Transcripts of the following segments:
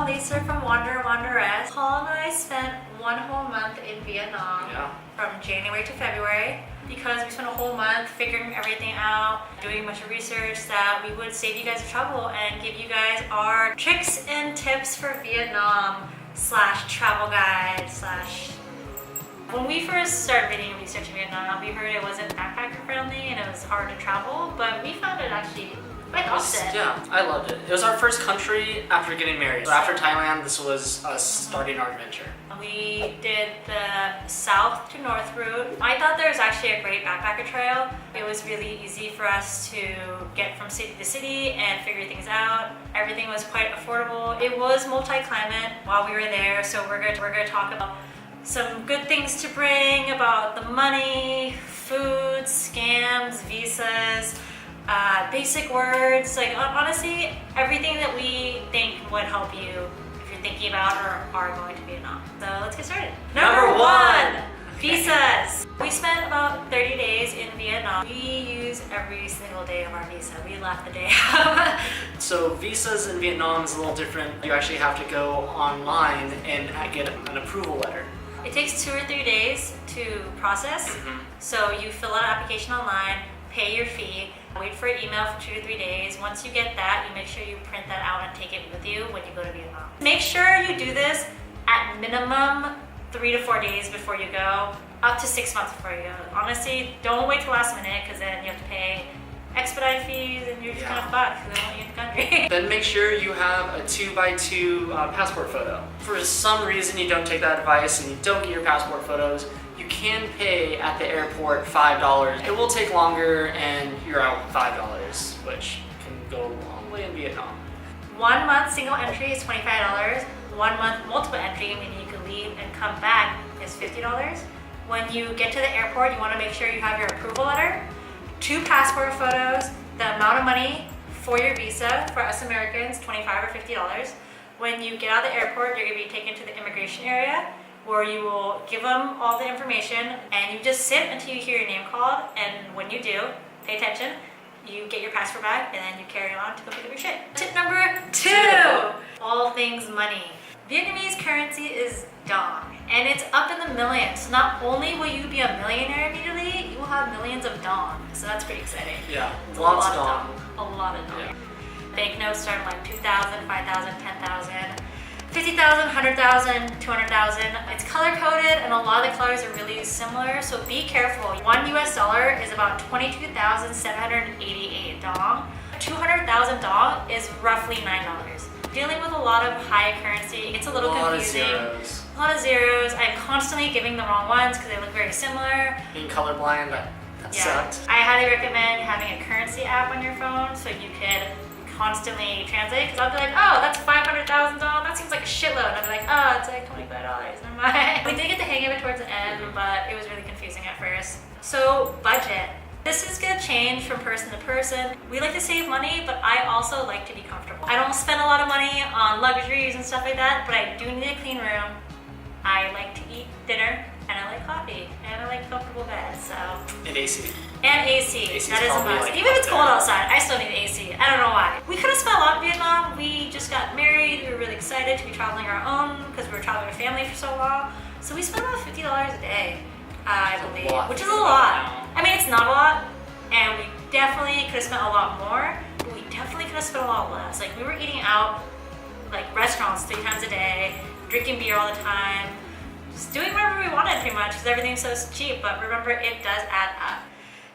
Lisa from Wanderess. Paul and I spent 1 whole month in Vietnam from January to February because we spent a whole month figuring everything out, doing a bunch of research that we would save you guys trouble and give you guys our tricks and tips for Vietnam / travel guide / When we first started reading and researching Vietnam, we heard it wasn't backpacker friendly and it was hard to travel, but we found it actually quite opposite. Yeah, I loved it. It was our first country after getting married. So after Thailand, this was us starting our adventure. We did the south to north route. I thought there was actually a great backpacker trail. It was really easy for us to get from city to city and figure things out. Everything was quite affordable. It was multi-climate while we were there, so we're going to talk about some good things to bring, about the money, food, scams, visas, basic words, like honestly, everything that we think would help you if you're thinking about or are going to Vietnam. So let's get started. Number one, visas. We spent about 30 days in Vietnam. We use every single day of our visa. We left the day out. So visas in Vietnam is a little different. You actually have to go online and get an approval letter. It takes 2 or 3 days to process. So you fill out an application online, pay your fee, wait for an email for 2 to 3 days. Once you get that, you make sure you print that out and take it with you when you go to Vietnam. Make sure you do this at minimum 3 to 4 days before you go, up to 6 months before you go. Honestly, don't wait till last minute because then you have to pay expedite fees and you're just kind of fucked because they don't want you in the country. Then make sure you have a 2x2 passport photo. For some reason you don't take that advice and you don't get your passport photos, you can pay at the airport $5. It will take longer and you're out $5, which can go a long way in Vietnam. 1 month single entry is $25. 1 month multiple entry, meaning you can leave and come back, is $50. When you get to the airport, you want to make sure you have your approval letter, 2 passport photos, the amount of money for your visa, for us Americans, $25 or $50. When you get out of the airport, you're going to be taken to the immigration area where you will give them all the information and you just sit until you hear your name called, and when you do, pay attention, you get your passport back and then you carry on to go pick up your shit. Tip number 2, all things money. Vietnamese currency is dong, and it's up in the millions. Not only will you be a millionaire immediately, you will have millions of dong. So that's pretty exciting. Yeah, it's lots of dong. A lot of dong. Yeah. Banknotes start like 2,000, 5,000, 10,000, 50,000, 100,000, 200,000. It's color coded and a lot of the colors are really similar, so be careful. $1 US is about 22,788 dong. 200,000 dong is roughly $9. Dealing with a lot of high currency, it's a little confusing. A lot of zeros. I'm constantly giving the wrong ones because they look very similar. Being colorblind, that sucked. I highly recommend having a currency app on your phone so you could constantly translate, because I'll be like, oh, that's $500,000, that seems like a shitload. And I'll be like, oh, it's like $25, never mind. We did get the hang of it towards the end, but it was really confusing at first. So, budget. This is gonna change from person to person. We like to save money, but I also like to be comfortable. I don't spend a lot of money on luxuries and stuff like that, but I do need a clean room. I like to eat dinner, and I like coffee, and I like comfortable beds, so. And AC. And AC, that is a must. Even if it's cold outside, I still need AC. I don't know why. We could have spent a lot in Vietnam. We just got married. We were really excited to be traveling our own because we were traveling with family for so long. So we spent about $50 a day, I believe, which is a lot. I mean, it's not a lot, and we definitely could have spent a lot more, but we definitely could have spent a lot less. Like, we were eating out, like restaurants 3 times a day, drinking beer all the time, just doing whatever we wanted pretty much because everything's so cheap. But remember, it does add up.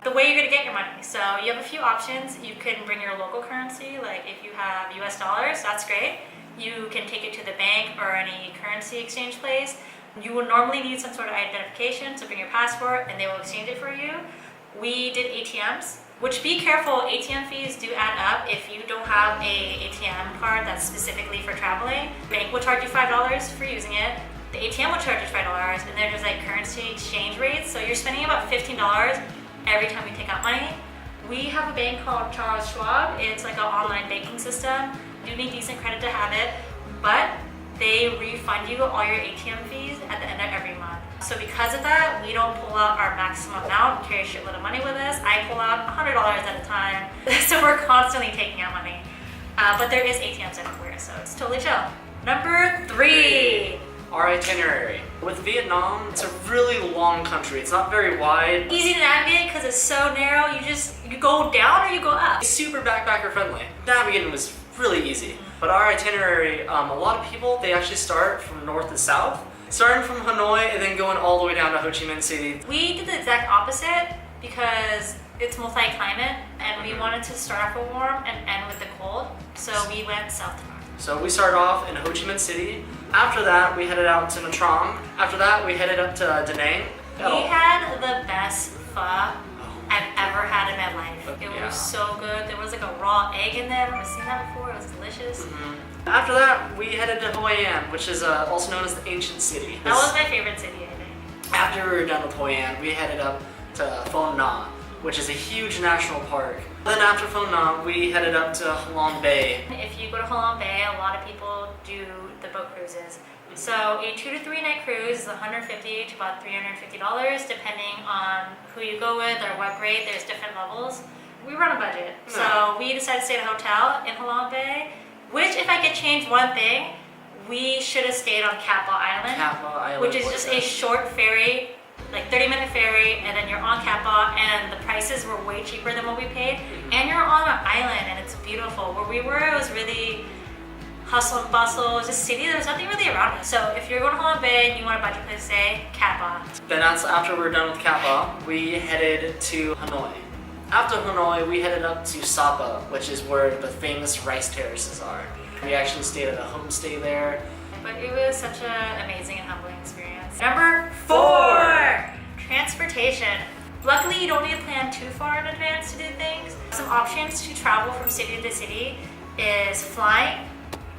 The way you're gonna get your money. So you have a few options. You can bring your local currency, like if you have US dollars, that's great. You can take it to the bank or any currency exchange place. You will normally need some sort of identification, so bring your passport and they will exchange it for you. We did ATMs, which be careful, ATM fees do add up. If you don't have a ATM card that's specifically for traveling, the bank will charge you $5 for using it. The ATM will charge you $5, and then there's like currency exchange rates. So you're spending about $15 every time you take out money. We have a bank called Charles Schwab. It's like an online banking system. You need decent credit to have it, but they refund you all your ATM fees at the end of every month. So because of that, we don't pull out our maximum amount, carry a shitload of money with us. I pull out $100 at a time. So we're constantly taking out money. But there is ATMs everywhere, so it's totally chill. Number 3, our itinerary. With Vietnam, it's a really long country. It's not very wide. Easy to navigate because it's so narrow. You go down or you go up. It's super backpacker friendly. Navigating was really easy. But our itinerary, a lot of people, they actually start from north to south. Starting from Hanoi and then going all the way down to Ho Chi Minh City. We did the exact opposite because it's multi-climate and we wanted to start off with warm and end with the cold. So we went south to north. So we started off in Ho Chi Minh City. After that, we headed out to Nha Trang. After that, we headed up to Da Nang. We had the best pho I've ever had in my life. It was so good. There was like a raw egg in there. I've never seen that before. It was delicious. After that, we headed to Hoi An, which is also known as the ancient city. That was my favorite city, I think. After we were done with Hoi An, we headed up to Phon Nha, which is a huge national park. Then after Phon Nha, we headed up to Halong Bay. If you go to Halong Bay, a lot of people do the boat cruises. So a 2 to 3 night cruise is $150 to about $350, depending on who you go with or what grade. There's different levels. We were on a budget, so we decided to stay at a hotel in Halong Bay. Which, if I could change one thing, we should have stayed on Cat Ba Island, which is just a short ferry, like 30-minute ferry, and then you're on Cat Ba, and the prices were way cheaper than what we paid, and you're on an island, and it's beautiful. Where we were, it was really hustle and bustle, just city. There was nothing really around us. So if you're going to Halong Bay and you want a budget place to stay, Cat Ba. Then after we were done with Cat Ba, we headed to Hanoi. After Hanoi, we headed up to Sapa, which is where the famous rice terraces are. We actually stayed at a homestay there. But it was such an amazing and humbling experience. Number 4, transportation. Luckily, you don't need to plan too far in advance to do things. Some options to travel from city to city is flying,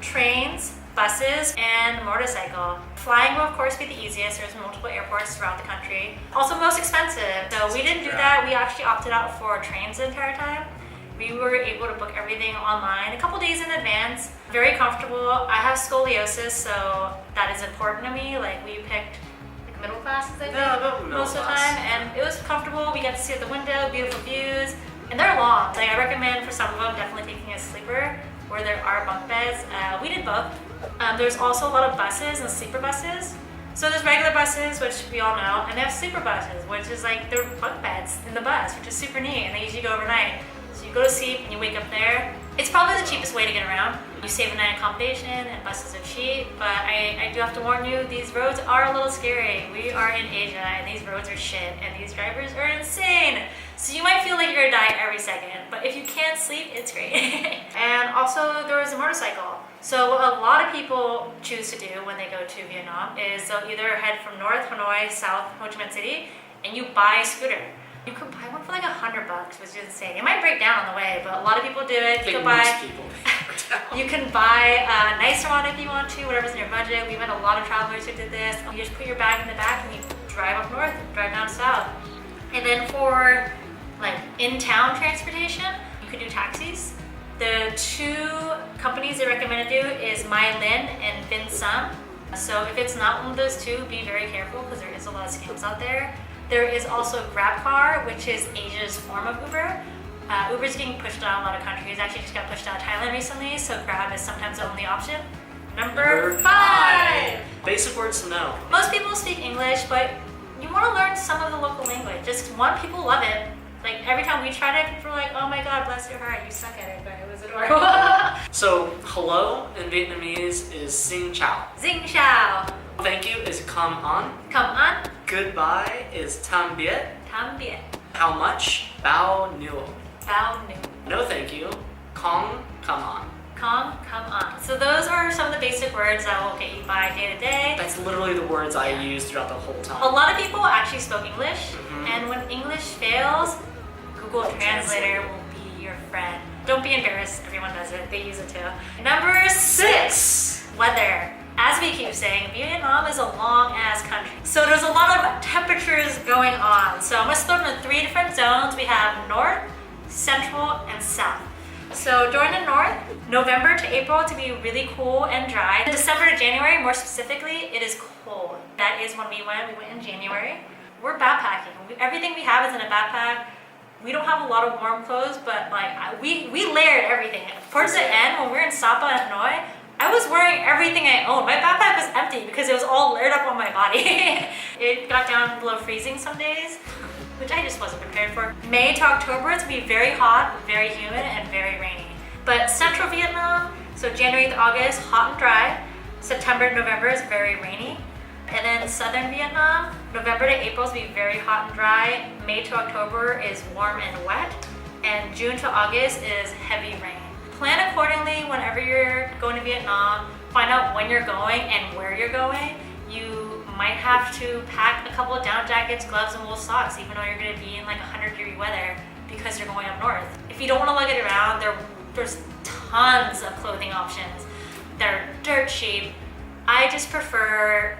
trains, buses, and motorcycle. Flying will of course be the easiest. There's multiple airports throughout the country. Also most expensive. So we didn't do that. We actually opted out for trains the entire time. We were able to book everything online a couple days in advance. Very comfortable. I have scoliosis, so that is important to me. Like we picked like middle classes, I think, most of the time, and it was comfortable. We got to see out the window, beautiful views, and they're long. Like I recommend for some of them definitely taking a sleeper where there are bunk beds. We did both. There's also a lot of buses and sleeper buses. So there's regular buses, which we all know, and they have sleeper buses, which is like they're bunk beds in the bus, which is super neat, and they usually go overnight. So you go to sleep and you wake up there. It's probably the cheapest way to get around. You save a night accommodation and buses are cheap, but I do have to warn you, these roads are a little scary. We are in Asia and these roads are shit and these drivers are insane. So you might feel like you're gonna die every second, but if you can't sleep, it's great. And also there was a motorcycle. So what a lot of people choose to do when they go to Vietnam is they'll either head from North Hanoi, South Ho Chi Minh City, and you buy a scooter. You could buy one for like $100, which is insane. It might break down on the way, but a lot of people do it. You can buy a nicer one if you want to, whatever's in your budget. We met a lot of travelers who did this. You just put your bag in the back and you drive up north, drive down south. And then for like in-town transportation, you could do taxis. The 2 companies I recommend to do is My Linh and Vin Sum. So if it's not one of those 2, be very careful because there is a lot of scams out there. There is also GrabCar, which is Asia's form of Uber. Uber is getting pushed out in a lot of countries. Actually just got pushed out of Thailand recently, so Grab is sometimes the only option. Number 5! Basic words to know. Most people speak English, but you want to learn some of the local language. Just one, people love it. Like every time we tried it, people were like, oh my god, bless your heart, you suck at it, but it was adorable. So, hello in Vietnamese is Xin Chào. Xin chào. Thank you is come on. Come on. Goodbye is Tam Biet. Tam Biet. How much? Bao Nuo. Bao Nuo. No thank you. Kong, come on. Kong, come on. So those are some of the basic words that will get you by day to day. That's literally the words I use throughout the whole time. A lot of people actually spoke English, and when English fails, Google Translator will be your friend. Don't be embarrassed, everyone does it, they use it too. Number 6, weather. As we keep saying, Vietnam is a long-ass country. So there's a lot of temperatures going on. So I'm gonna split them into 3 different zones. We have North, Central, and South. So during the North, November to April to be really cool and dry. December to January, more specifically, it is cold. That is when we went in January. We're backpacking. Everything we have is in a backpack. We don't have a lot of warm clothes, but like we layered everything. Towards the end, when we were in Sapa and Hanoi, I was wearing everything I owned. My backpack was empty because it was all layered up on my body. It got down below freezing some days, which I just wasn't prepared for. May to October, it's gonna be very hot, very humid, and very rainy. But central Vietnam, so January to August, hot and dry. September to November is very rainy. And then southern Vietnam, November to April is gonna be very hot and dry. May to October is warm and wet. And June to August is heavy rain. Plan accordingly whenever you're going to Vietnam. Find out when you're going and where you're going. You might have to pack a couple of down jackets, gloves, and wool socks, even though you're gonna be in like 100-degree weather because you're going up north. If you don't wanna lug it around, there's tons of clothing options that are dirt cheap. I just prefer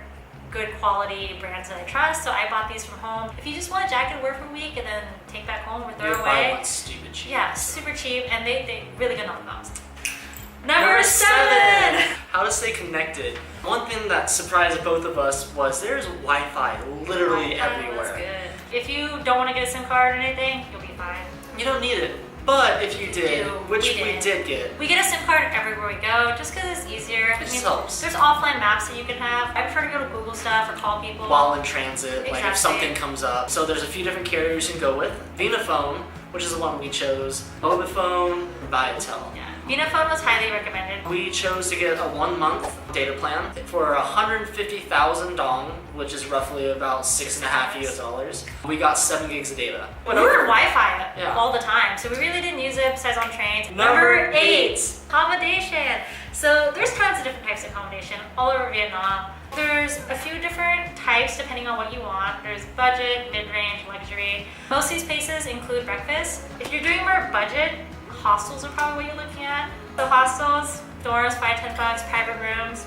good quality brands that I trust, so I bought these from home. If you just want a jacket to wear for a week and then take back home or throw it away. Buy one stupid cheap. Yeah, super cheap, and they really good on those. Number 7! How to stay connected. One thing that surprised both of us was there's Wi-Fi literally everywhere. That's good. If you don't want to get a SIM card or anything, you'll be fine. You don't need it. But if you did, which we did get. We get a SIM card everywhere we go, just because it's easier. It just helps. There's offline maps that you can have. I prefer to go to Google stuff or call people. While in transit, Exactly. like if something comes up. So there's a few different carriers you can go with. Vinaphone, which is the one we chose. Mobiphone, Viatel. Yeah. Vinaphone was highly recommended. We chose to get a 1-month data plan for 150,000 dong, which is roughly about $6.5 US. We got 7 gigs of data. We were on Wi-Fi all the time, so we really didn't use it besides on trains. Number 8. Accommodation. So there's tons of different types of accommodation all over Vietnam. There's a few different types depending on what you want. There's budget, mid-range, luxury. Most of these places include breakfast. If you're doing more budget, hostels are probably what you're looking at. So hostels, dorms, $5-10, private rooms,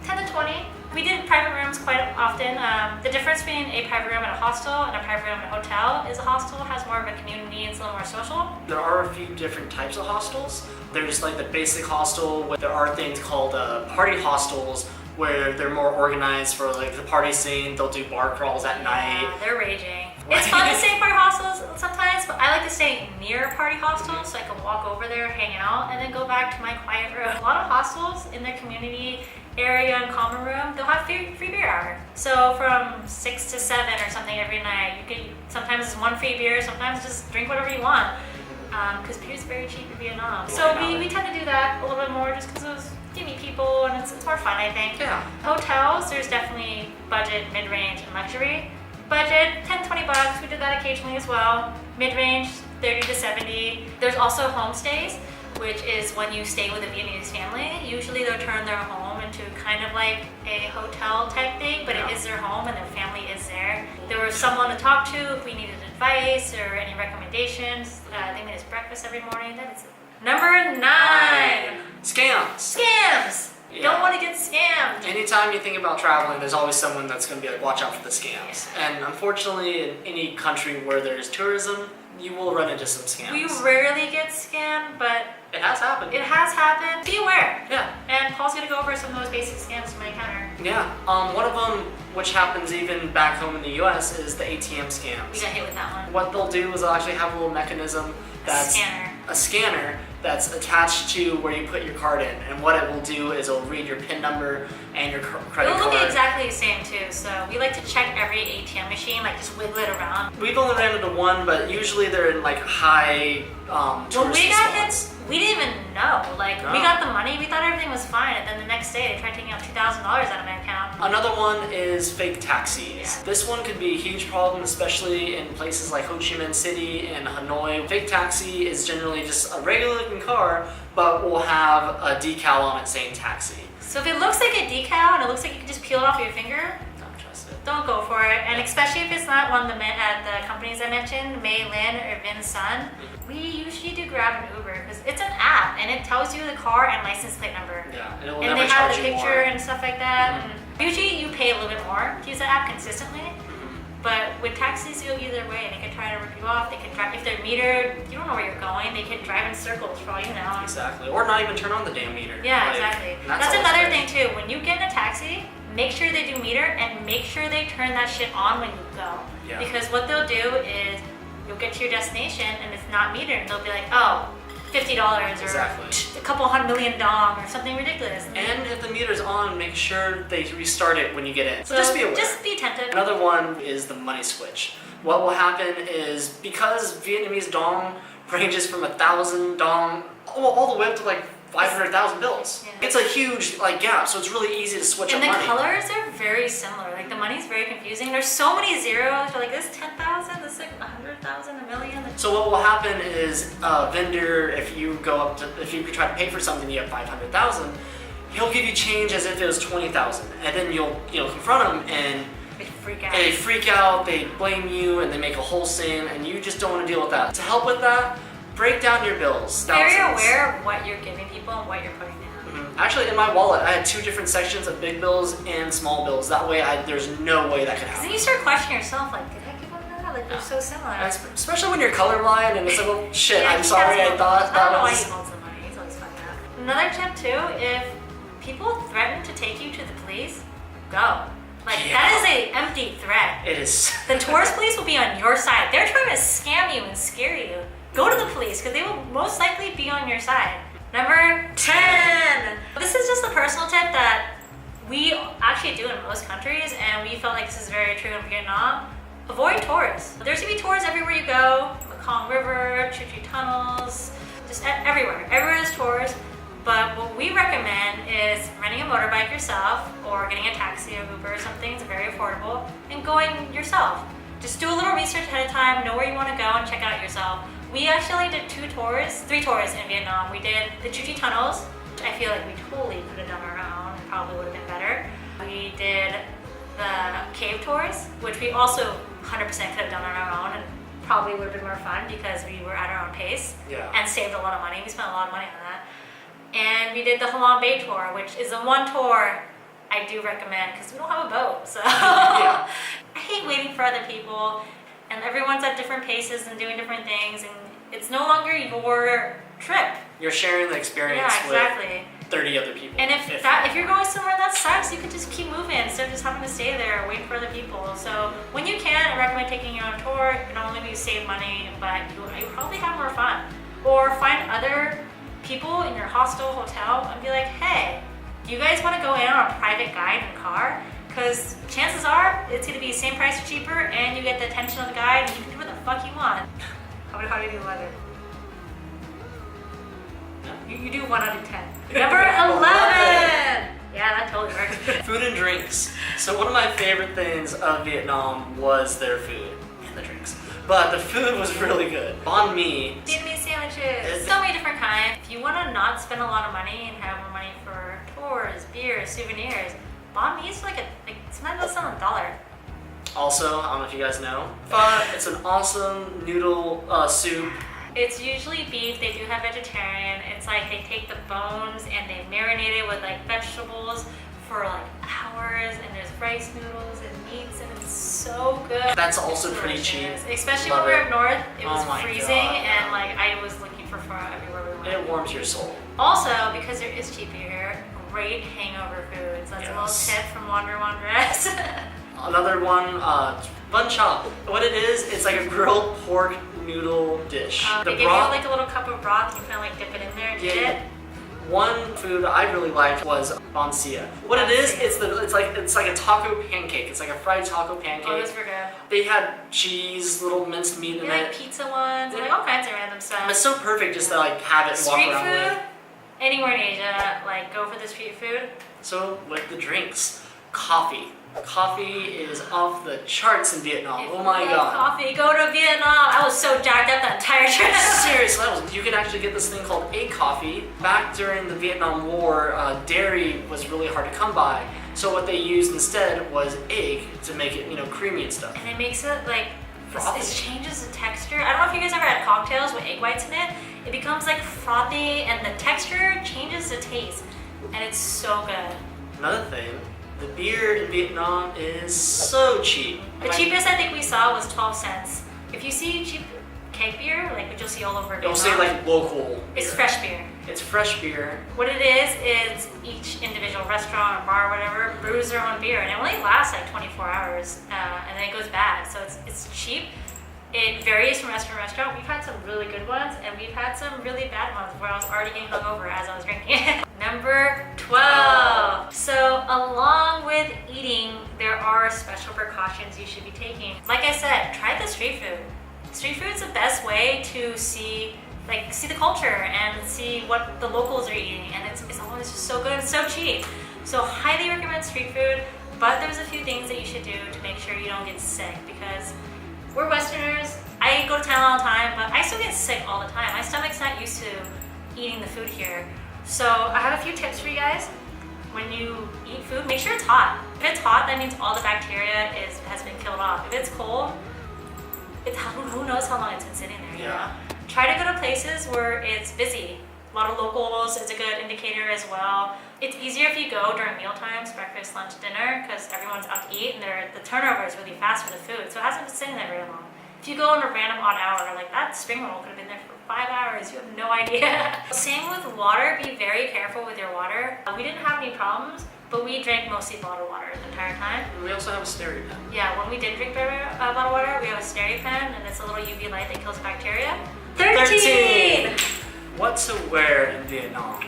10 to 20. We did private rooms quite often. The difference between a private room at a hostel and a private room at a hotel is a hostel has more of a community and it's a little more social. There are a few different types of hostels. There's like the basic hostel. There are things called party hostels where they're more organized for like the party scene. They'll do bar crawls at night. Yeah, they're raging. It's fun to stay in party hostels sometimes, but I like to stay near party hostels so I can walk over there, hang out, and then go back to my quiet room. A lot of hostels in their community area and common room, they'll have free beer hour. So from 6 to 7 or something every night, you can sometimes it's 1 free beer, sometimes just drink whatever you want. Because beer is very cheap in Vietnam. So we tend to do that a little bit more just because you meet people and it's more fun, I think. Yeah. Hotels, there's definitely budget, mid-range, and luxury. Budget, $10-20, we did that occasionally as well. Mid-range, 30 to 70. There's also homestays, which is when you stay with a Vietnamese family. Usually they'll turn their home into kind of like a hotel type thing, but it is their home and their family is there. There was someone to talk to if we needed advice or any recommendations. They made us breakfast every morning. That is it. Number 9. Scams. Scams. Yeah. Don't want to get scammed. Anytime you think about traveling, there's always someone that's going to be like, watch out for the scams. Yeah. And unfortunately, in any country where there's tourism, you will run into some scams. We rarely get scammed, but it has happened. It has happened. Be aware. Yeah. And Paul's going to go over some of those basic scams you might encounter. Yeah. One of them, which happens even back home in the US, is the ATM scams. We got hit with that one. What they'll do is they'll actually have a little mechanism that's a scanner that's attached to where you put your card in, and what it will do is it'll read your PIN number and your credit card. It will look exactly the same too, so we like to check every ATM machine, like just wiggle it around. We've only ran into one, but usually they're in like high tourist spots. We didn't even know. We got the money, we thought everything was fine, and then the next day they tried taking out $2,000 out of my account. Another one is fake taxis. Yeah. This one could be a huge problem, especially in places like Ho Chi Minh City and Hanoi. Fake taxi is generally just a regular looking car, but will have a decal on it saying taxi. So if it looks like a decal and it looks like you can just peel it off your finger, Don't trust it. don't go for it. And especially if it's not one of the companies I mentioned, Mei Lin or Vin Sun. We usually do Grab and Uber because it's an app and it tells you the car and license plate number. Yeah, and it will And never they have charge the you picture more. and stuff like that. And usually you pay a little bit more to use the app consistently. But with taxis, you go either way. They could try to rip you off. They could drive, if they're metered, you don't know where you're going. They could drive in circles for all you know. Exactly. Or not even turn on the damn meter. Yeah, exactly. That's always another great. thing too. When you get in a taxi, make sure they do meter and make sure they turn that shit on when you go. Yeah. Because what they'll do is you'll get to your destination and it's not metered. And they'll be like, oh, $50 or Exactly. a couple 100 million dong or something ridiculous. And if the meter's on, make sure they restart it when you get in. So just be aware. Just be attentive. Another one is the money switch. What will happen is, because Vietnamese dong ranges from 1,000 dong all the way up to like 500,000 bills. Yeah. It's a huge gap, so it's really easy to switch and up money. And the colors are very similar. Like the money's very confusing. There's so many zeros. You're like, this 10,000, this is like 100,000, a million. So what will happen is, vendor, if you try to pay for something, you have 500,000, he'll give you change as if it was 20,000, and then you'll confront him and they freak out, they blame you, and they make a whole scene, and you just don't want to deal with that. To help with that, break down your bills. Very aware of what you're giving people and what you're putting down. Actually, in my wallet, I had 2 different sections of big bills and small bills. That way, there's no way that could happen. Then you start questioning yourself, like, did I give them that? Like, they're so similar. Especially when you're colorblind and it's like, oh shit, yeah, I'm sorry, I thought that I don't know why was... he holds the money. He's always fucked up. Another tip too, if people threaten to take you to the police, go. Like, that is an empty threat. It is. The tourist police will be on your side. They're trying to scam you and scare you. Go to the police, because they will most likely be on your side. Number 10. This is just a personal tip that we actually do in most countries, and we felt like this is very true in Vietnam. Avoid tours. There's gonna be tours everywhere you go. Mekong River, Chu Chi tunnels, just everywhere. Everywhere there's tours. But what we recommend is renting a motorbike yourself or getting a taxi or Uber or something. It's very affordable. And going yourself. Just do a little research ahead of time, know where you want to go, and check it out yourself. We actually did 3 tours in Vietnam. We did the Chu Chi tunnels, which I feel like we totally could have done our own. It probably would have been better. We did the cave tours, which we also 100% could have done on our own and probably would have been more fun because we were at our own pace and saved a lot of money. We spent a lot of money on that. And we did the Halong Bay tour, which is the one tour I do recommend because we don't have a boat. So I hate waiting for other people, and everyone's at different paces and doing different things, and it's no longer your trip. You're sharing the experience with 30 other people. And if you're going somewhere that sucks, you could just keep moving instead of just having to stay there waiting for other people. So when you can, I recommend taking your own tour. Not only will you save money, but you probably have more fun. Or find other people in your hostel, hotel, and be like, hey, do you guys want to go in on a private guide and car? Because chances are it's going to be the same price or cheaper, and you get the attention of the guide, and you can do what the fuck you want. How do you do 11? You do 1 out of 10. Number 11! Yeah, that totally works. Food and drinks. So one of my favorite things of Vietnam was their food and the drinks. But the food was really good. Banh mi. Vietnamese sandwiches. So many different kinds. If you want to not spend a lot of money and have more money for tours, beers, souvenirs, banh mi is sometimes it's on $1. Also, I don't know if you guys know, but it's an awesome noodle soup. It's usually beef. They do have vegetarian. It's like they take the bones and they marinate it with like vegetables for like hours, and there's rice noodles and meats, and it's so good. That's also pretty cheap. Especially when we were up north, it was freezing, and like I was looking for pho everywhere we went. It warms your soul. Also, because there is cheap here, great hangover foods. That's a little tip from Wanderess. Another one, bun chop. What it is, it's like a grilled pork noodle dish. They give you like a little cup of broth, and you kind of like dip it in there and eat it. One food I really liked was Bothnia. What it is, it's like a taco pancake. It's like a fried taco pancake. Oh, those were good. They had cheese, little minced meat in it. Like pizza ones, and like all kinds of random stuff. It's so perfect just to like have it and walk around with. Street food, anywhere in Asia, like go for the street food. So with the drinks, coffee. Coffee is off the charts in Vietnam. Oh my god. Coffee, go to Vietnam. I was so jacked up that entire trip. Seriously, you can actually get this thing called a coffee. Back during the Vietnam War, dairy was really hard to come by. So what they used instead was egg to make it, creamy and stuff. And it makes it like frothy. It changes the texture. I don't know if you guys ever had cocktails with egg whites in it. It becomes like frothy, and the texture changes the taste, and it's so good. Another thing. The beer in Vietnam is so cheap. The cheapest I think we saw was 12 cents. If you see cheap keg beer, like what you'll see all over Vietnam, it'll say like local beer. It's fresh beer. It's fresh beer. What it is each individual restaurant or bar or whatever brews their own beer, and it only lasts like 24 hours, and then it goes bad. So it's cheap, It varies from restaurant to restaurant. We've had some really good ones, and we've had some really bad ones where I was already getting hungover as I was drinking it. Number 12. So along with eating, there are special precautions you should be taking. Like I said, try the street food. Street food is the best way to see the culture and see what the locals are eating, and it's always just so good and so cheap. So highly recommend street food, but there's a few things that you should do to make sure you don't get sick, because we're Westerners. I go to Thailand all the time, but I still get sick all the time. My stomach's not used to eating the food here. So I have a few tips for you guys. When you eat food, make sure it's hot. If it's hot, that means all the bacteria has been killed off. If it's cold, who knows how long it's been sitting there, you know? Try to go to places where it's busy. A lot of locals is a good indicator as well. It's easier if you go during meal times, breakfast, lunch, dinner, because everyone's out to eat and the turnover is really fast for the food, so it hasn't been sitting there very long. If you go on a random odd hour, like that spring roll could have been there for 5 hours, you have no idea. Same with water, be very careful with your water. We didn't have any problems, but we drank mostly bottled water the entire time. And we also have a steri pen. Yeah, when we did drink bottled water, we have a steri pen, and it's a little UV light that kills bacteria. 13! What to wear in Vietnam?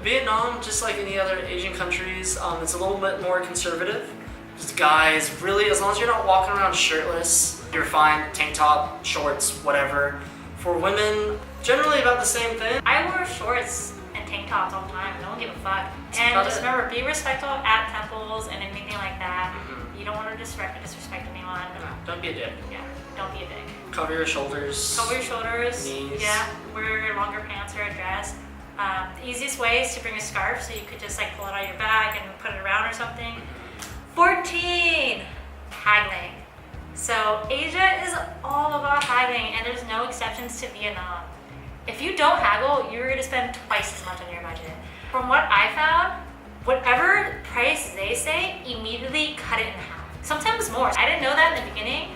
Vietnam, just like any other Asian countries, it's a little bit more conservative. Just guys, really, as long as you're not walking around shirtless, you're fine. Tank top, shorts, whatever. For women, generally about the same thing. I wear shorts and tank tops all the time. No one give a fuck. And just remember, be respectful at temples and anything like that. You don't want to disrespect anyone. No, don't be a dick. Yeah, don't be a dick. Cover your shoulders. Cover your shoulders. Knees. Yeah, wear longer pants or a dress. The easiest way is to bring a scarf, so you could just pull it out of your bag and put it around or something. 14, haggling. So Asia is all about haggling, and there's no exceptions to Vietnam. If you don't haggle, you're gonna spend twice as much on your budget. From what I found, whatever price they say, immediately cut it in half. Sometimes more. I didn't know that in the beginning,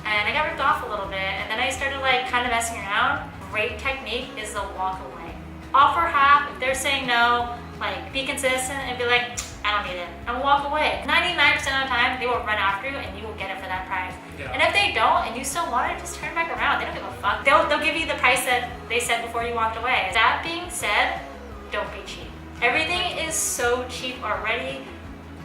and I got ripped off a little bit, and then I started kind of messing around. Great technique is the walk away. Offer half. If they're saying no, be consistent and be like, I don't need it, and walk away. 99% of the time, they will run after you and you will get it for that price. Yeah. And if they don't and you still want it, just turn back around. They don't give a fuck. They'll give you the price that they said before you walked away. That being said, don't be cheap. Everything is so cheap already.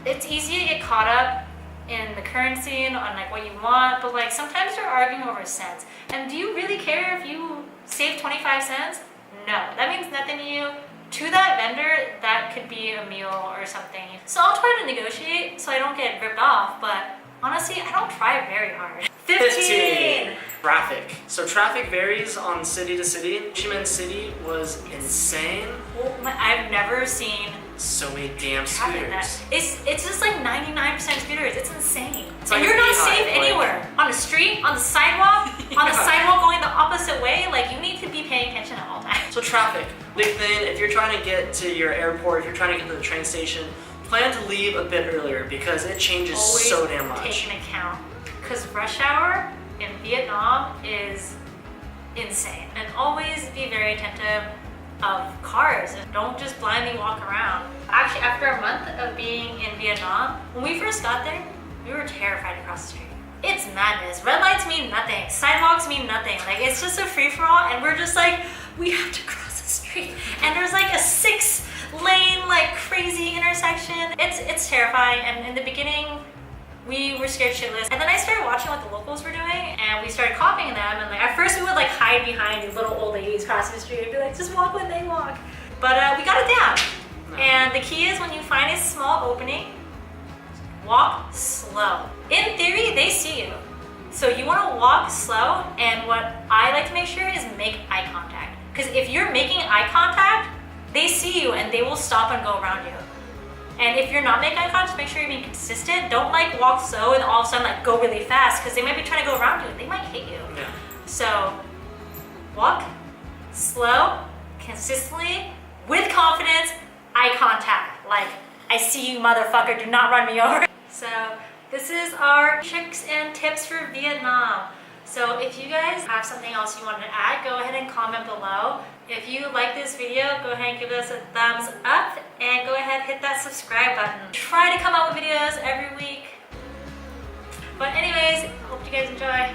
It's easy to get caught up in the currency and on what you want, but sometimes you're arguing over cents. And do you really care if you save 25 cents? No, that means nothing to you. To that vendor, that could be a meal or something. So I'll try to negotiate so I don't get ripped off, but honestly, I don't try very hard. 15! Traffic. So traffic varies on city to city. Ho Chi Minh City was insane. Well, I've never seen so many damn scooters. It's just 99% scooters. It's insane. And you're not safe anywhere. On the street, on the sidewalk, on the sidewalk going the opposite way. You need to be paying attention at all times. So traffic, big thing. If you're trying to get to your airport, if you're trying to get to the train station, plan to leave a bit earlier because it changes so damn much. Always take into account. Because rush hour in Vietnam is insane. And always be very attentive of cars and don't just blindly walk around. Actually, after a month of being in Vietnam, when we first got there, we were terrified to cross the street. It's madness. Red lights mean nothing. Sidewalks mean nothing. It's just a free-for-all, and we're just we have to cross the street. And there's a 6-lane, crazy intersection. It's terrifying, and in the beginning, we were scared shitless. And then I started watching what the locals were doing, and we started copying them, and at first we would hide behind these little old ladies crossing the street and be just walk when they walk. But we got it down. No. And the key is when you find a small opening, walk slow. In theory, they see you. So you want to walk slow, and what I like to make sure is make eye contact. Because if you're making eye contact, they see you and they will stop and go around you. And if you're not making eye contact, make sure you're being consistent. Don't walk slow and all of a sudden go really fast, because they might be trying to go around you and they might hit you. Yeah. So walk slow, consistently, with confidence, eye contact. I see you, motherfucker, do not run me over. So this is our tricks and tips for Vietnam. So if you guys have something else you wanted to add, go ahead and comment below. If you like this video, go ahead and give us a thumbs up, and go ahead and hit that subscribe button. Try to come out with videos every week. But anyways, hope you guys enjoy.